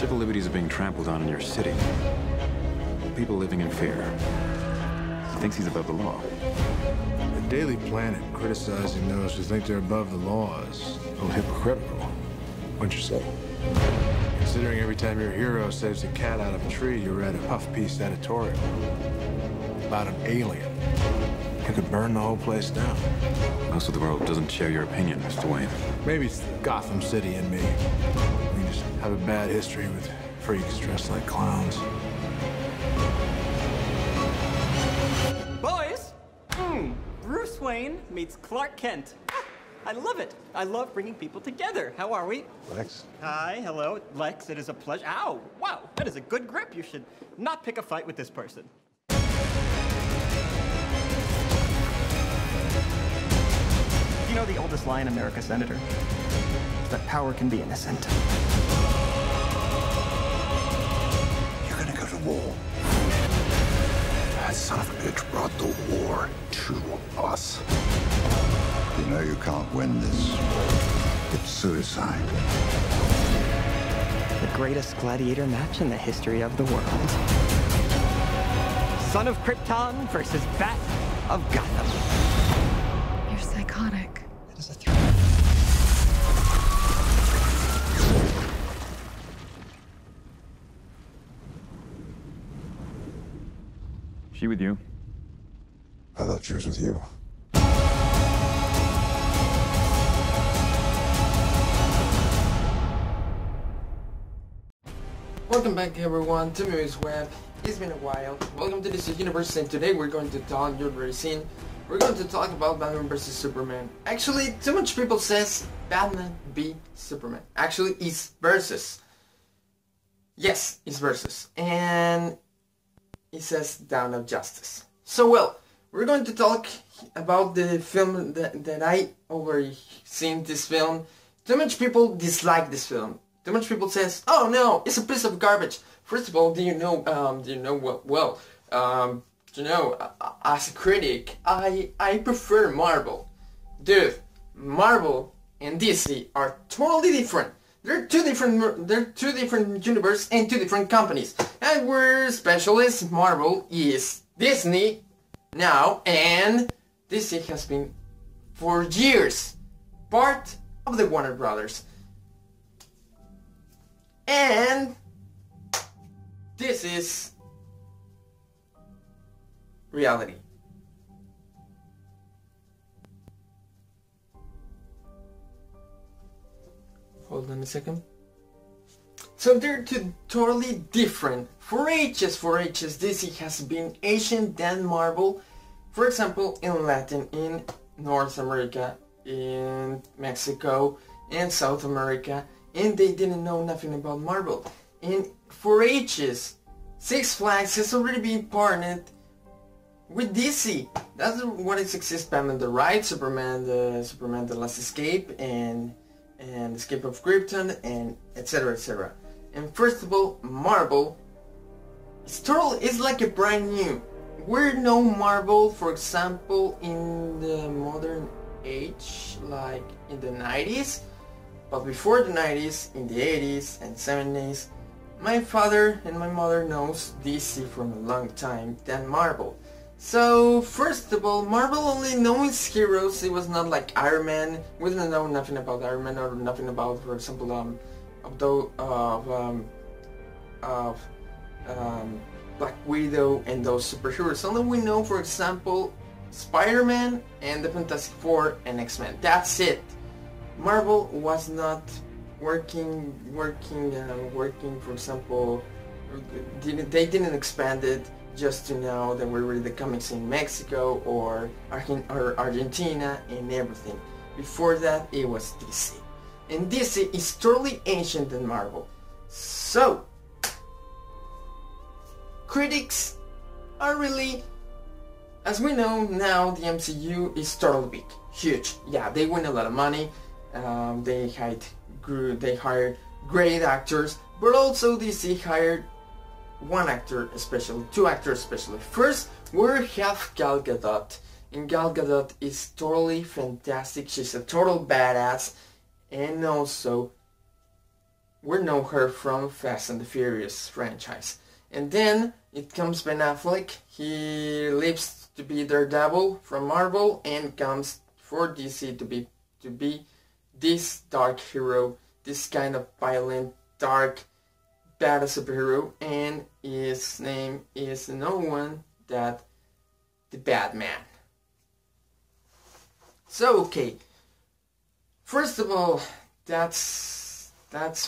Civil liberties are being trampled on in your city. People living in fear. He thinks he's above the law. The Daily Planet criticizing those who think they're above the law is a little hypocritical. What'd you say? Considering every time your hero saves a cat out of a tree, you read a puff piece editorial about an alien who could burn the whole place down. Most of the world doesn't share your opinion, Mr. Wayne. Maybe it's Gotham City and me. We just have a bad history with freaks dressed like clowns. Boys! Bruce Wayne meets Clark Kent. I love it. I love bringing people together. How are we? Lex? Hi, hello, Lex. It is a pleasure. Ow! Wow, that is a good grip. You should not pick a fight with this person. You know the oldest lie in America, Senator? That power can be innocent. You're gonna go to war. That son of a bitch brought the war to us. You know you can't win this. It's suicide. The greatest gladiator match in the history of the world. Son of Krypton versus Bat of Gotham. You're psychotic. That is a threat. She with you? I thought she was with you. Welcome back everyone to Movies Web. It's been a while. Welcome to this universe, and today we're going to talk, you've already seen, we're going to talk about Batman vs Superman. Actually, too much people says Batman v Superman. Actually, it's versus. Yes, it's versus. And it says Dawn of Justice. So well, we're going to talk about the film that I already seen this film. Too much people dislike this film. Too much people says, "Oh no, it's a piece of garbage." First of all, as a critic, I prefer Marvel. Dude, Marvel and DC are totally different. They're two different universes and two different companies. And where specialist Marvel is Disney now, and DC has been for years part of the Warner Brothers. And this is reality. Hold on a second. So they're two totally different. For ages, DC has been Asian than Marvel. For example, in Latin, in North America, in Mexico, in South America, and they didn't know nothing about Marvel. And for ages, Six Flags has already been partnered with DC. That's what it exists: Batman the Ride, Superman the Last Escape, and Escape of Krypton, and etc, etc. And first of all, Marvel is like a brand new. We know Marvel, for example, in the modern age, like in the 90s. But before the 90s, in the 80s and 70s, my father and my mother knows DC from a long time than Marvel. So first of all, Marvel only knows heroes. It was not like Iron Man. We didn't know nothing about Iron Man or nothing about, for example, Black Widow and those superheroes. Only we know, for example, Spider-Man and the Fantastic Four and X-Men. That's it. Marvel was not working, for example, they didn't expand it just to know that we read the comics in Mexico or Argentina and everything. Before that, it was DC. And DC is totally ancient than Marvel. So, critics are really, as we know now, the MCU is totally big, huge. Yeah, they win a lot of money. They hired great actors, but also DC hired one actor especially, two actors especially. First, we have Gal Gadot, and Gal Gadot is totally fantastic. She's a total badass, and also we know her from Fast and the Furious franchise. And then it comes Ben Affleck. He leaves to be Daredevil from Marvel and comes for DC to be this dark hero, this kind of violent, dark, badass superhero, and his name is no one that the Batman. So okay, first of all, that's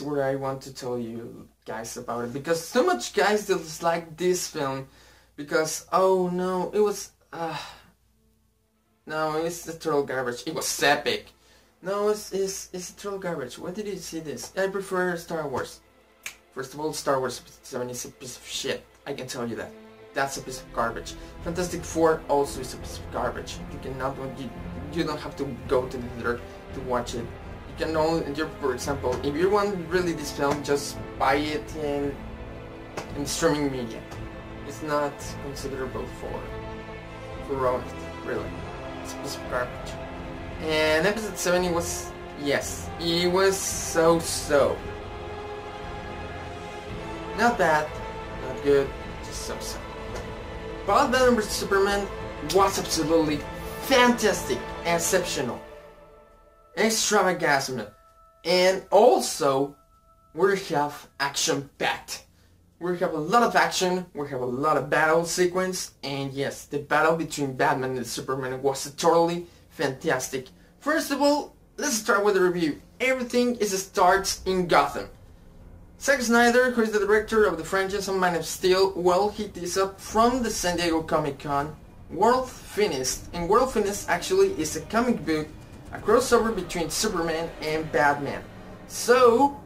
what I want to tell you guys about it, because so much guys dislike this film because, oh no, it was no, it's the total garbage. It was epic. No, it's total garbage. Why did you see this? I prefer Star Wars. First of all, Star Wars 7 is a piece of shit. I can tell you that. That's a piece of garbage. Fantastic Four also is a piece of garbage. You cannot, you don't have to go to the theater to watch it. You can only, for example, if you want really this film, just buy it in streaming media. It's not considerable for Roman, really. It's a piece of garbage. And episode 7 was, yes, it was so. Not bad, not good, just so. Batman vs Superman was absolutely fantastic, exceptional, extravagant, and also we have action-packed. We have a lot of action, we have a lot of battle sequence, and yes, the battle between Batman and Superman was totally fantastic. First of all, let's start with the review. Everything starts in Gotham. Zack Snyder, who is the director of the franchise on Man of Steel, well, he teased up from the San Diego Comic-Con World Finished, and World Finished actually is a comic book, a crossover between Superman and Batman. So,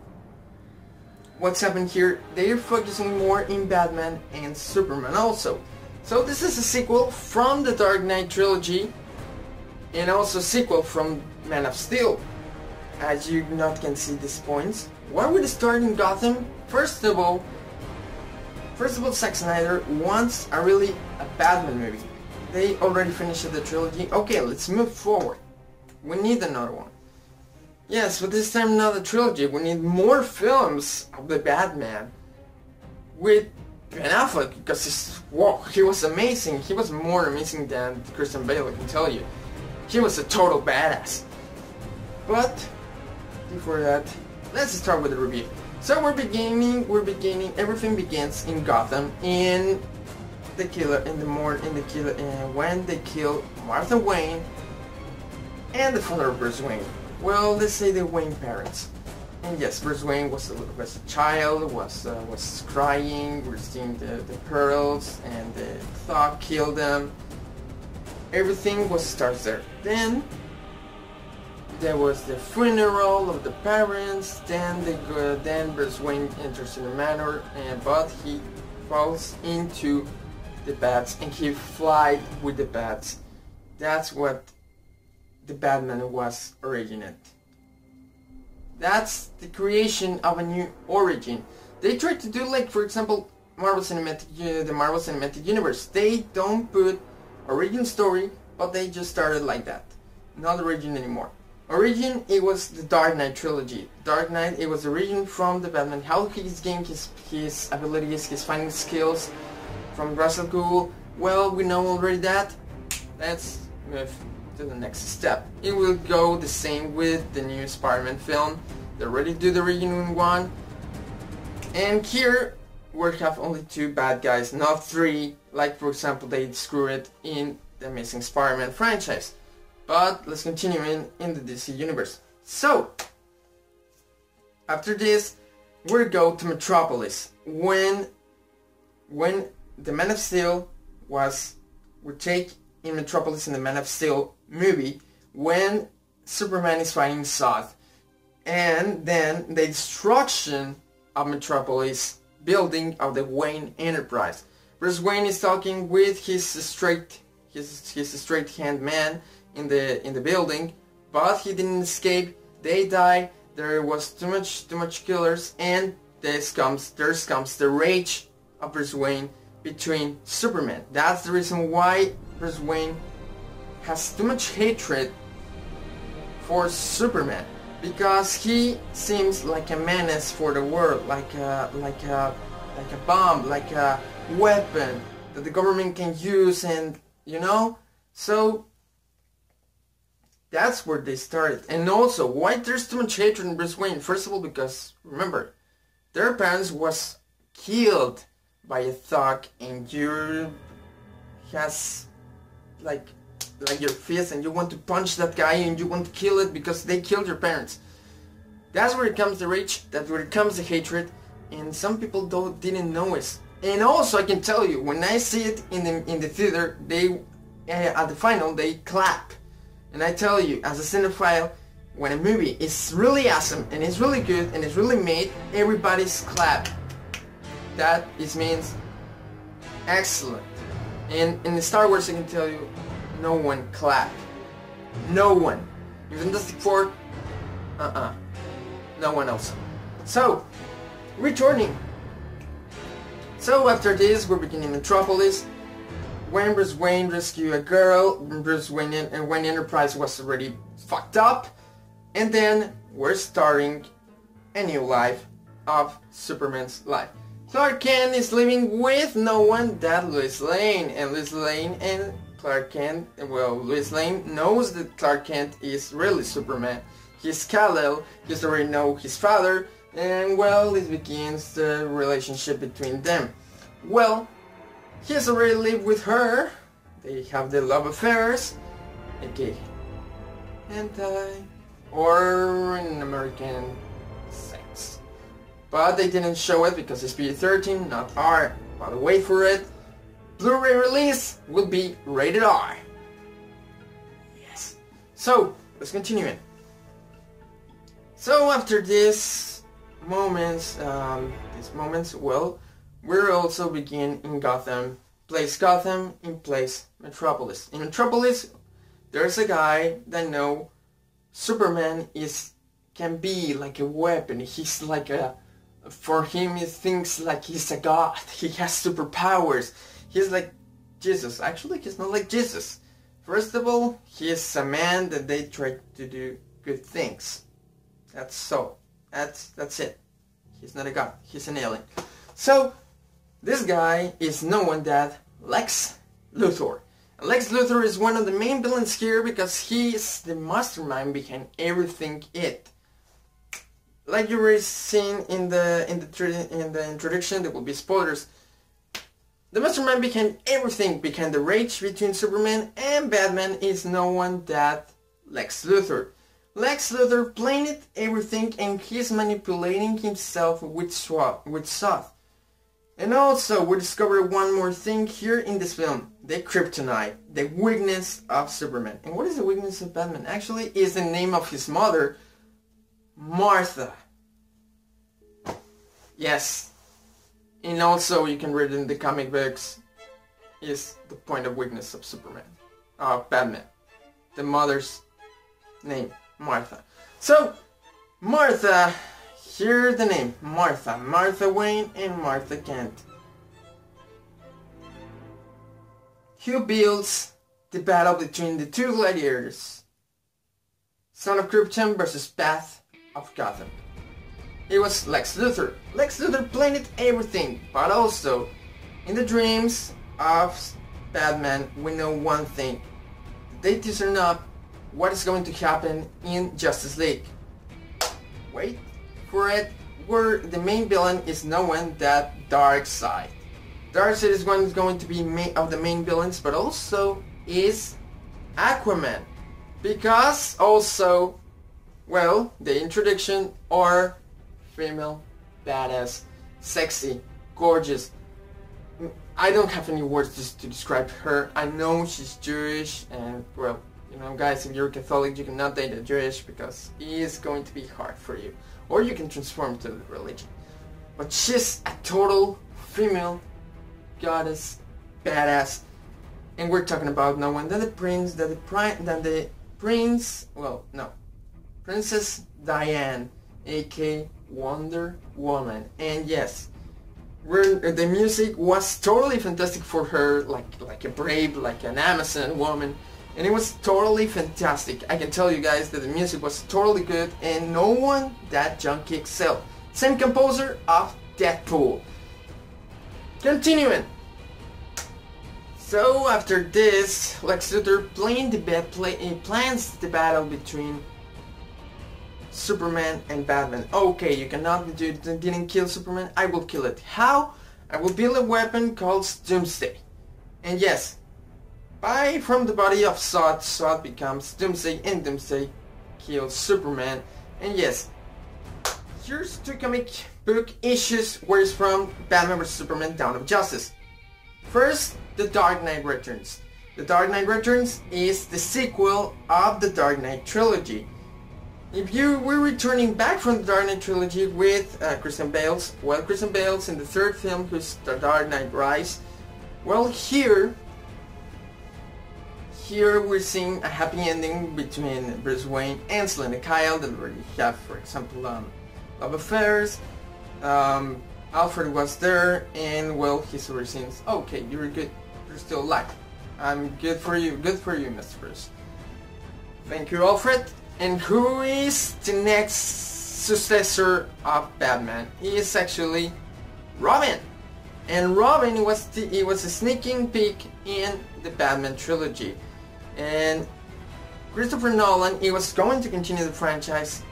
what's happened here? They're focusing more in Batman and Superman also. So this is a sequel from the Dark Knight trilogy, and also a sequel from Man of Steel. As you not can see these points. Why would it start in Gotham? First of all, Zack Snyder wants a Batman movie. They already finished the trilogy. Okay, let's move forward. We need another one. Yes, but this time not a trilogy. We need more films of the Batman with Ben Affleck, because he was amazing. He was more amazing than Christian Bale, I can tell you. He was a total badass. But before that, let's start with the review. So we're beginning, everything begins in Gotham, when they kill Martha Wayne and the father of Bruce Wayne. Well, let's say the Wayne parents. And yes, Bruce Wayne was a child, was crying, we're seeing the pearls, and the thought killed them. Everything starts there. Then there was the funeral of the parents. Then Bruce Wayne enters in the manor, but he falls into the bats and he flies with the bats. That's what the Batman was originated. That's the creation of a new origin. They tried to do, like, for example, the Marvel Cinematic Universe. They don't put origin story, but they just started like that. Not origin anymore. Origin, it was the Dark Knight trilogy. Dark Knight, it was origin from the Batman, how he's gained his abilities, his fighting skills from Russell Gould. Well, we know already that. Let's move to the next step. It will go the same with the new Spider-Man film. They already do the origin one. And here, we have only 2 bad guys, not 3, like for example they screw it in the Amazing Spider-Man franchise. But let's continue in the DC universe. So, after this, we go to Metropolis. When the Man of Steel we take in Metropolis in the Man of Steel movie, when Superman is fighting Zod. And then the destruction of Metropolis building of the Wayne Enterprise. Bruce Wayne is talking with his straight hand man in the building, but he didn't escape. They die. There was too much killers, and there comes the rage of Bruce Wayne between Superman. That's the reason why Bruce Wayne has too much hatred for Superman. because he seems like a menace for the world, like a bomb, like a weapon that the government can use, and you know. So that's where they started. And also, why there's too much hatred in Bruce Wayne? First of all, because remember, their parents was killed by a thug, and you has like your fist, and you want to punch that guy, and you want to kill it because they killed your parents. That's where it comes the rage. That's where it comes the hatred, and some people didn't know it. And also, I can tell you, when I see it in the theater, they at the final they clap. And I tell you, as a cinephile, when a movie is really awesome and it's really good and it's really made, everybody's clap. That means excellent. And in the Star Wars, I can tell you, no one clapped. No one. In Fantastic Four, no one else. So, returning. So after this, we're beginning Metropolis. When Bruce Wayne rescued a girl, Bruce Wayne and Wayne Enterprise was already fucked up. And then we're starting a new life of Superman's life. Clark Kent is living with no one that Lois Lane. And Lois Lane and Clark Kent, well, Lois Lane knows that Clark Kent is really Superman. He's Kal-El, he's already know his father, and well, it begins the relationship between them. Well, he's already lived with her, they have their love affairs, aka hentai, or in American sex. But they didn't show it because it's PG-13, not R. But wait for it, Blu-ray release will be rated R. Yes. So, let's continue it. So after these moments, well, we're also begin in Gotham. Place Gotham in place Metropolis. In Metropolis, there's a guy that know Superman can be like a weapon. He's like for him he thinks like he's a god. He has superpowers. He's like Jesus. Actually, he's not like Jesus. First of all, he is a man that they try to do good things. That's it. He's not a god. He's an alien. So, this guy is no one that Lex Luthor. Lex Luthor is one of the main villains here because he is the mastermind behind everything it. Like you already seen in the introduction, there will be spoilers. The mastermind behind everything, behind the rage between Superman and Batman, is no one that Lex Luthor. Lex Luthor planned everything, and he's manipulating himself with Soth. And also, we discover one more thing here in this film. The kryptonite, the weakness of Superman. And what is the weakness of Batman? Actually, is the name of his mother, Martha. Yes. And also, you can read in the comic books, is the point of weakness of Superman. Batman. The mother's name, Martha. So, Martha, here's the name, Martha. Martha Wayne and Martha Kent. Who builds the battle between the two gladiators? Son of Krypton versus Path of Gotham. It was Lex Luthor. Lex Luthor planned everything, but also, in the dreams of Batman, we know one thing. They teaser up what is going to happen in Justice League. Wait for it, where the main villain is no one that Darkseid. Darkseid is going to be of the main villains, but also is Aquaman. Because also, well, the introduction or female, badass, sexy, gorgeous. I don't have any words to describe her. I know she's Jewish, and well, you know, guys, if you're Catholic, you cannot date a Jewish because it is going to be hard for you. Or you can transform to the religion. But she's a total female goddess, badass, and we're talking about no one than Princess Diane, aka Wonder Woman. And yes, the music was totally fantastic for her, like a brave, like an Amazon woman. and it was totally fantastic. I can tell you guys that the music was totally good, and no one that Junkie excelled. Same composer of Deadpool. Continuing. So after this, Lex Luthor plans the battle between Superman and Batman. Okay, you didn't kill Superman, I will kill it. How? I will build a weapon called Doomsday. And yes, from the body of Zod, Zod becomes Doomsday, and Doomsday kills Superman. And yes, here's 2 comic book issues where it's from Batman vs Superman Dawn of Justice. First, The Dark Knight Returns. The Dark Knight Returns is the sequel of the Dark Knight trilogy. If you were returning back from the Dark Knight trilogy with Christian Bale's in the 3rd film, who's The Dark Knight Rise, well, here we're seeing a happy ending between Bruce Wayne and Selina Kyle that we already have, for example, love affairs. Alfred was there, and well, he's already seen, okay, you're good, you're still alive. I'm good for you, Mr. Bruce. Thank you, Alfred. And who is the next successor of Batman? He is actually Robin. And Robin was a sneaking peek in the Batman trilogy. And Christopher Nolan, he was going to continue the franchise.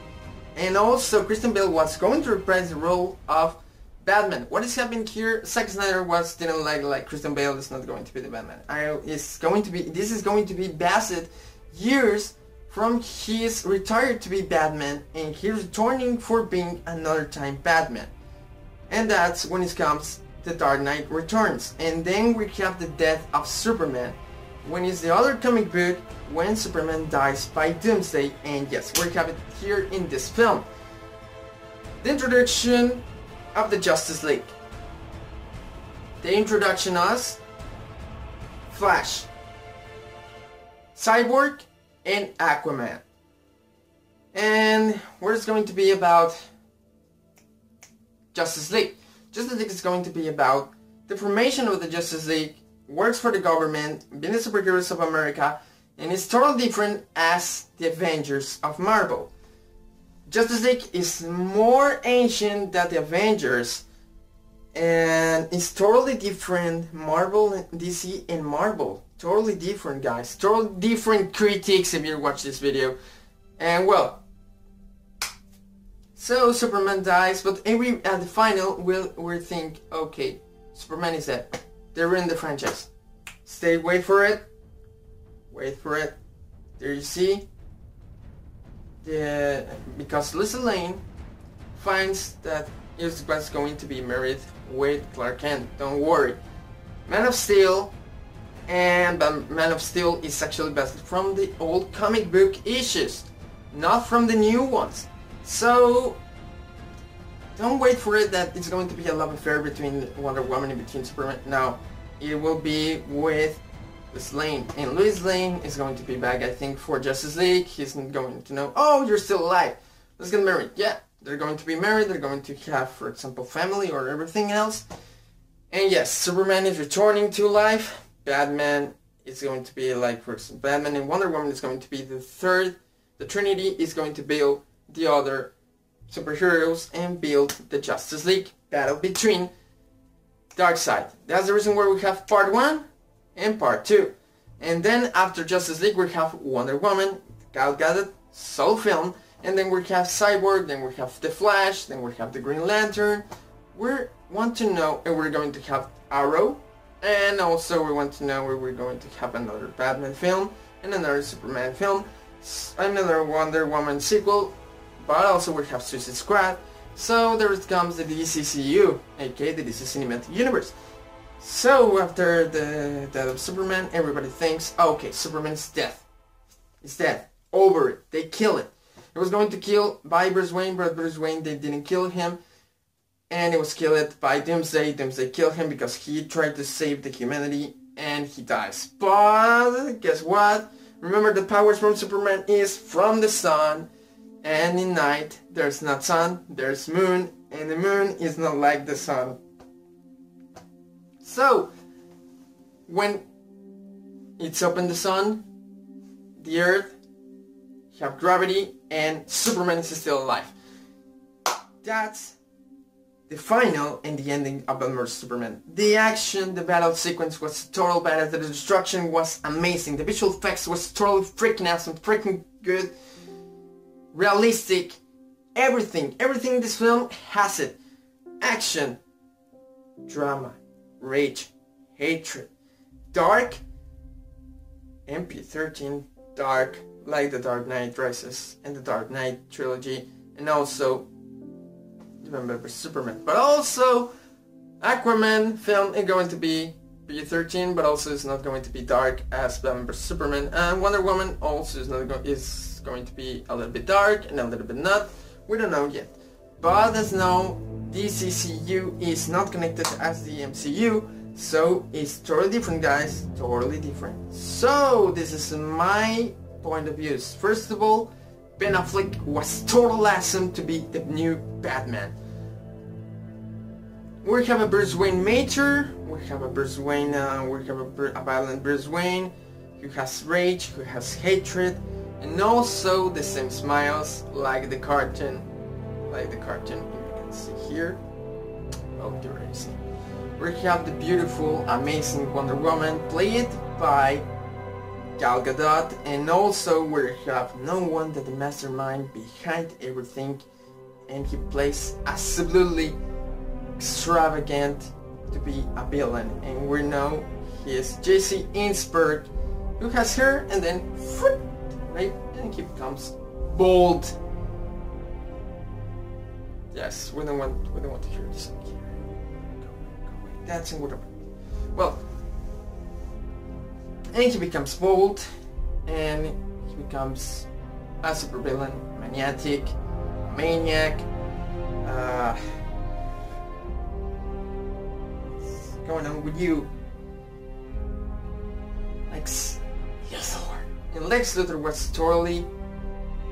And also Christian Bale was going to reprise the role of Batman. What is happening here? Zack Snyder didn't like Christian Bale is not going to be the Batman. This is going to be based years from he's retired to be Batman, and he's returning for being another time Batman. And that's when it comes The Dark Knight Returns. And then we have the death of Superman, when it's the other comic book when Superman dies by Doomsday. And yes, we have it here in this film. The introduction of the Justice League. The introduction us Flash, Cyborg, and Aquaman. And what is going to be about Justice League? Justice League is going to be about the formation of the Justice League, works for the government, being the superheroes of America, and it's totally different as the Avengers of Marvel. Justice League is more ancient than the Avengers, and it's totally different. Marvel, DC, and Marvel. Totally different, guys. Totally different critiques if you watch this video. And well, so Superman dies, but at the final we'll think, okay, Superman is dead. They ruined the franchise. Wait for it. There you see. Because Lisa Lane finds that he was going to be married with Clark Kent. Don't worry. Man of Steel, and Man of Steel is actually based from the old comic book issues, not from the new ones. So don't wait for it that it's going to be a love affair between Wonder Woman and between Superman. No, it will be with Lois Lane, and Lois Lane is going to be back, I think, for Justice League. He's going to know, oh, you're still alive, let's get married. Yeah, they're going to be married, they're going to have, for example, family or everything else. And yes, Superman is returning to life. Batman is going to be like, for example, Batman and Wonder Woman is going to be the third. The Trinity is going to build the other superheroes and build the Justice League. Battle between Darkseid. That's the reason why we have part 1 and part 2. And then after Justice League we have Wonder Woman, Gal Gadot, solo film, and then we have Cyborg, then we have the Flash, then we have the Green Lantern. We want to know, and we're going to have Arrow, and also we want to know where we're going to have another Batman film, and another Superman film, another Wonder Woman sequel, but also we have Suicide Squad. So there comes the DCCU, aka the DC Cinematic Universe. So after the death of Superman, everybody thinks, okay, Superman's dead. He's dead. Over it. They kill it. It was going to kill by Bruce Wayne, but Bruce Wayne, they didn't kill him. And it was killed by Doomsday. Doomsday killed him because he tried to save the humanity, and he dies. But guess what? Remember, the powers from Superman is from the sun. And in night, there's not sun, there's moon, and the moon is not like the sun. So, when it's open the sun, the Earth, you have gravity, and Superman is still alive. That's the final and the ending of Batman vs Superman. The action, the battle sequence was total badass, the destruction was amazing, the visual effects was totally freaking awesome, freaking good, realistic, everything in this film has it. Action, drama, rage, hatred, dark, MP13, dark, like the Dark Knight Rises and the Dark Knight trilogy, and also remember Superman. But also Aquaman film is going to be PG-13, but also it's not going to be dark as Batman vs Superman. And Wonder Woman also is going to be a little bit dark and a little bit not. We don't know yet. But as now, DCCU is not connected as the MCU, so it's totally different, guys. Totally different. So this is my point of view. First of all, Ben Affleck was total awesome to be the new Batman. We have a Bruce Wayne Major, we have a Bruce Wayne, we have a violent Bruce Wayne who has rage, who has hatred, and also the same smiles like the cartoon. You can see here. Oh, there it is. We have the beautiful, amazing Wonder Woman played by Gal Gadot, and also we have no one that the mastermind behind everything, and he plays absolutely extravagant to be a villain, and we know he is Jesse Einsberg, who has hair and then right, and he becomes bald. Yes, we don't want to hear this. Go away. That's in whatever. Well. And he becomes bold, and he becomes a supervillain, maniac, what's going on with you? Lex Luthor. And Lex Luthor was totally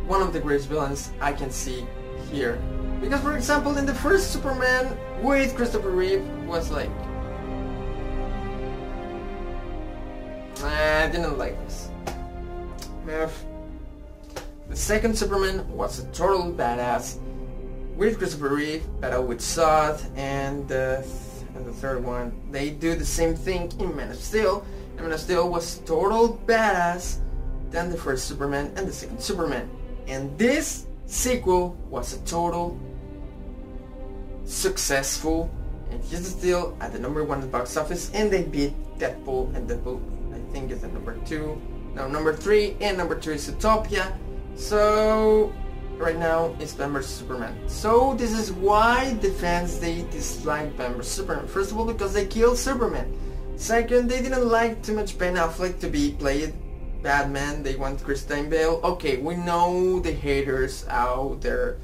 one of the greatest villains I can see here. Because for example, in the first Superman with Christopher Reeve was like, I didn't like this. The second Superman was a total badass with Christopher Reeve, battle with Zod, and the third one, they do the same thing in Man of Steel. And Man of Steel was total badass than the first Superman and the second Superman. And this sequel was a total successful, and he's still at the #1 at the box office, and they beat Deadpool, and Deadpool I think is the #2, no, #3, and #2 is Utopia. So right now it's Batman vs Superman. So this is why the fans, they dislike Batman vs Superman. First of all, because they killed Superman. Second, they didn't like too much Ben Affleck to be played Batman. They want Christian Bale. Okay, we know the haters out there.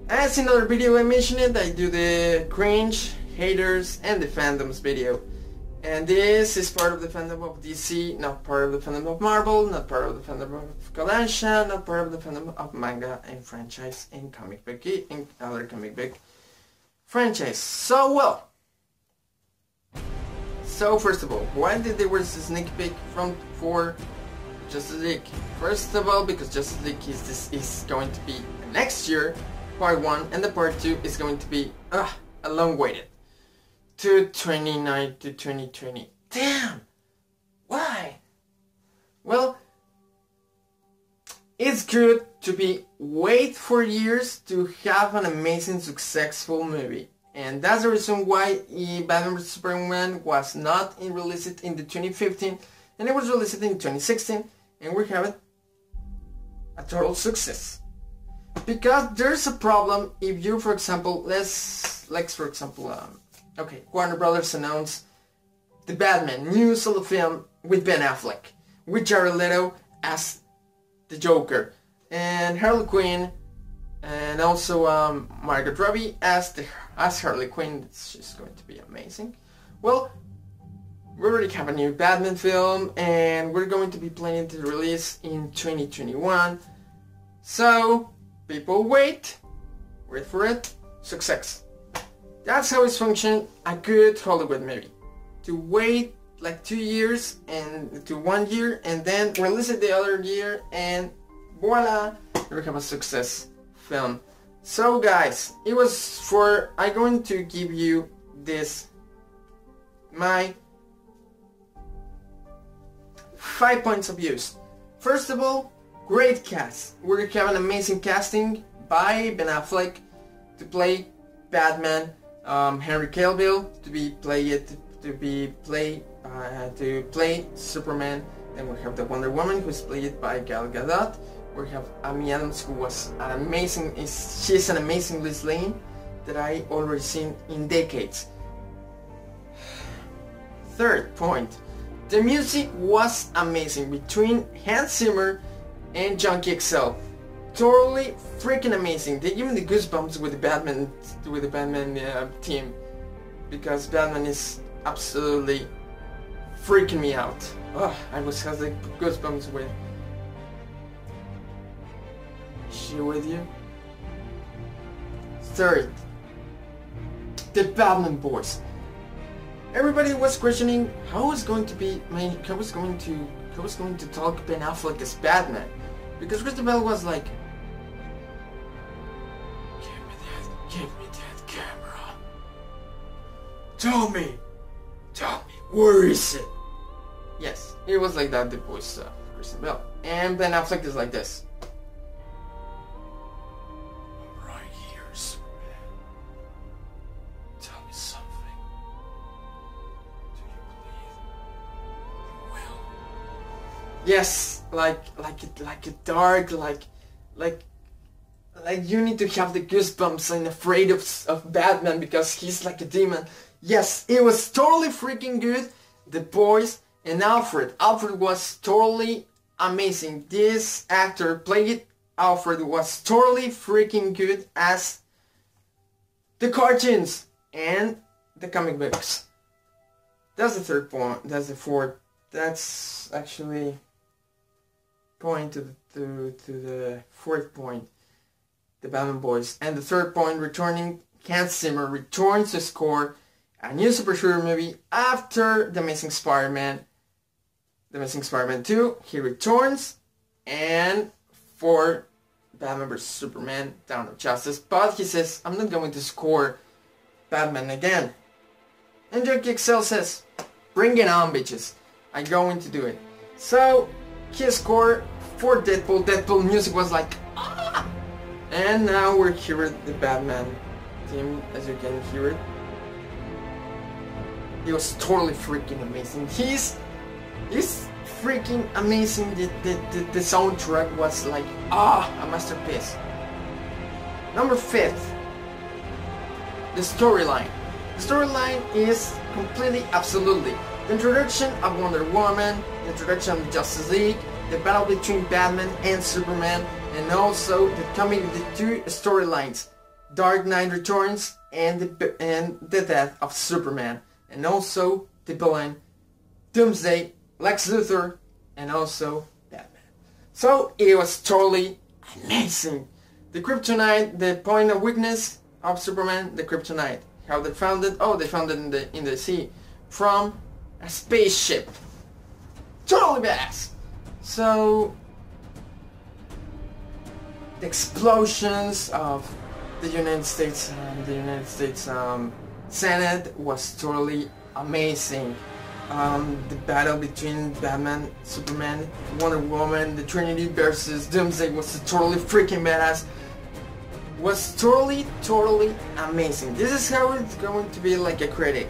As in another video I mentioned it, I do the cringe, haters, and the fandoms video. And this is part of the fandom of DC, not part of the fandom of Marvel, not part of the fandom of Kodansha, not part of the fandom of manga and franchise and comic book and other comic book franchise. So well. So first of all, why did there was a sneak peek for Justice League? First of all, because Justice League is going to be next year, part 1, and the part 2 is going to be a long waited. To 2020. Damn! Why? Well, it's good to wait for years to have an amazing, successful movie. And that's the reason why Batman vs Superman was not released in the 2015, and it was released in 2016, and we have a total success. Because there's a problem if you, for example, okay, Warner Brothers announced the Batman new solo film with Ben Affleck, with Jared Leto as the Joker, and Harley Quinn, and also Margot Robbie as Harley Quinn. She's going to be amazing. Well, we already have a new Batman film, and we're going to be planning to release in 2021. So people wait for it. Success. That's how it's functioned a good Hollywood movie. To wait like 2 years and to 1 year, and then release it the other year, and voila, we have a success film. So guys, it was for, I'm going to give you this, my 5 points of views. First of all, great cast. We have an amazing casting by Ben Affleck to play Batman, Henry Cavill to play Superman, and we have the Wonder Woman who's played by Gal Gadot. We have Amy Adams, who was an amazing, she's an amazing Liz Lane that I already seen in decades. Third point, the music was amazing between Hans Zimmer and Junkie XL. Totally freaking amazing. They give me the goosebumps with the Batman team, because Batman is absolutely freaking me out. Oh, I was having goosebumps with. Is she with you? Third, the Batman boys. Everybody was questioning how was going to talk Ben Affleck as Batman, because Christian Bale was like, give me that camera. Tell me, where is it? Yes, it was like that, the voice of Christian Bale. And Ben Affleck is like this. I'm right here, Superman. Tell me something. Do you believe you will? Yes, like a dark, like you need to have the goosebumps and afraid of Batman because he's like a demon. Yes, it was totally freaking good. The boys and Alfred. Alfred was totally amazing. This actor played Alfred was totally freaking good as the cartoons and the comic books. That's the third point. That's the fourth. That's actually point to the fourth point. The Batman boys. And the third point, returning, Hans Zimmer returns to score a new superhero movie after The Amazing Spider-Man 2. He returns, and for Batman vs Superman, Dawn of Justice, but he says, I'm not going to score Batman again. And Junkie XL says, bring it on, bitches. I'm going to do it. So, he scored for Deadpool. Deadpool music was like, ah! And now we're here at the Batman team, as you can hear it. It was totally freaking amazing. He's freaking amazing. The soundtrack was like, a masterpiece. Number 5, the storyline. The storyline is completely, absolutely. The introduction of Wonder Woman, the introduction of the Justice League, the battle between Batman and Superman, and also the two storylines, Dark Knight Returns and the death of Superman, and also the villain, Doomsday, Lex Luthor, and also Batman. So it was totally amazing. The kryptonite, the point of weakness of Superman, the kryptonite. How they found it? Oh, they found it in the sea from a spaceship. Totally badass. So the explosions of the United States Senate was totally amazing. The battle between Batman, Superman, Wonder Woman, the Trinity versus Doomsday was totally freaking badass. Was totally amazing. This is how it's going to be like a critic.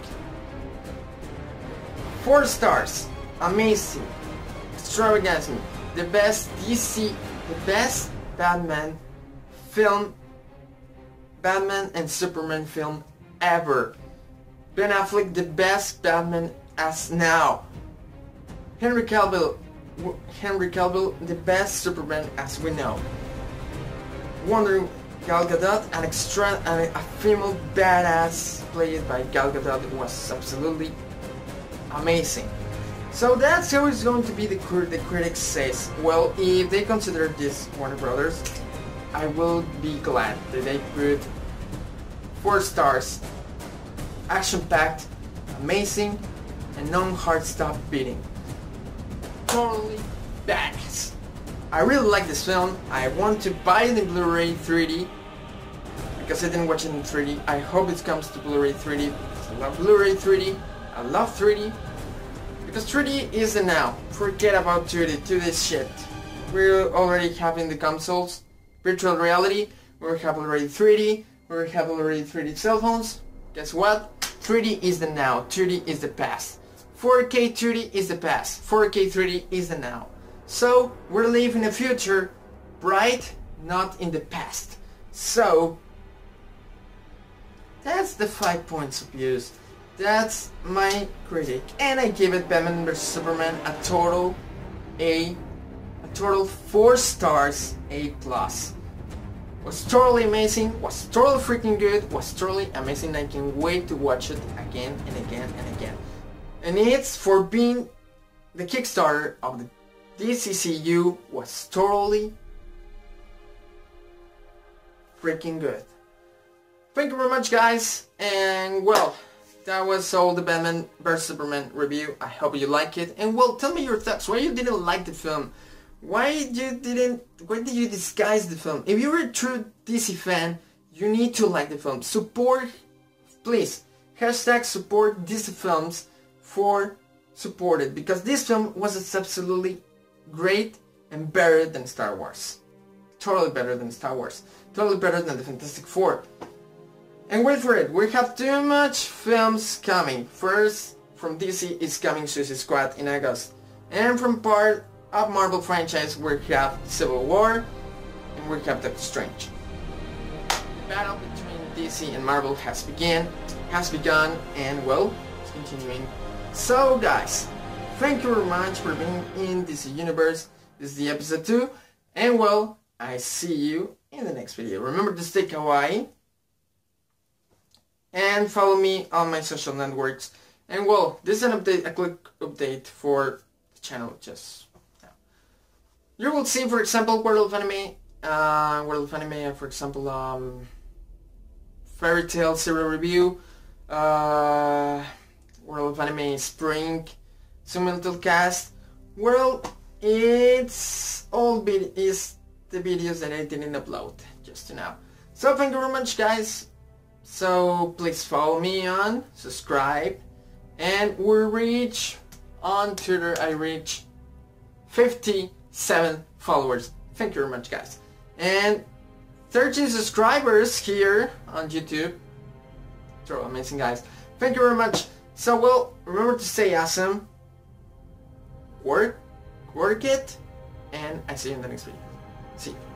4 stars. Amazing. Extravaganza. The best DC, the best Batman film, Batman and Superman film ever. Ben Affleck, the best Batman as now. Henry Cavill, the best Superman as we know. Gal Gadot, a female badass played by Gal Gadot, was absolutely amazing. So that's how it's going to be. The critics says. Well, if they consider this Warner Brothers, I will be glad that they put 4 stars. Action-packed, amazing, and non-heart stop beating. Totally badass. I really like this film. I want to buy it in Blu-ray 3D because I didn't watch it in 3D. I hope it comes to Blu-ray 3D because I love Blu-ray 3D. I love 3D because 3D is the now. Forget about 2D. 2D is shit. We're already having the consoles, virtual reality. We have already 3D. We have already 3D cell phones. Guess what? 3D is the now. 2D is the past. 4K 2D is the past. 4K 3D is the now. So we're living a future, bright, not in the past. So that's the 5 points of views. That's my critic, and I give it Batman vs Superman a total 4 stars, A+. Was totally amazing, was totally freaking good, was totally amazing. I can't wait to watch it again and again and again. And it's for being the Kickstarter of the DCCU was totally freaking good. Thank you very much, guys, and well, that was all the Batman vs Superman review. I hope you like it, and well, tell me your thoughts. Why you didn't like the film? Why did you disguise the film? If you're a true DC fan, you need to like the film. Support, please, hashtag support DC films for supported, because this film was absolutely great and better than Star Wars. Totally better than Star Wars. Totally better than the Fantastic Four. And wait for it, we have too much films coming. First, from DC is coming Suicide Squad in August. And from part of Marvel franchise we have Civil War and we have Doctor Strange. The battle between DC and Marvel has begun, and well, it's continuing. So guys, thank you very much for being in this universe. This is the episode 2, and well, I see you in the next video. Remember to stay kawaii and follow me on my social networks. And well, this is an update, a quick update for the channel. Just you will see, for example, World of Anime, for example, Fairy Tail Zero review, World of Anime Spring simulcast. Well, it's all is the videos that I didn't upload just to now. So thank you very much, guys. So please follow me on, subscribe, and we reach on Twitter. I reach 57 followers. Thank you very much, guys, and 13 subscribers here on YouTube. So amazing, guys. Thank you very much. So well, remember to stay awesome. Work it, and I see you in the next video. See you.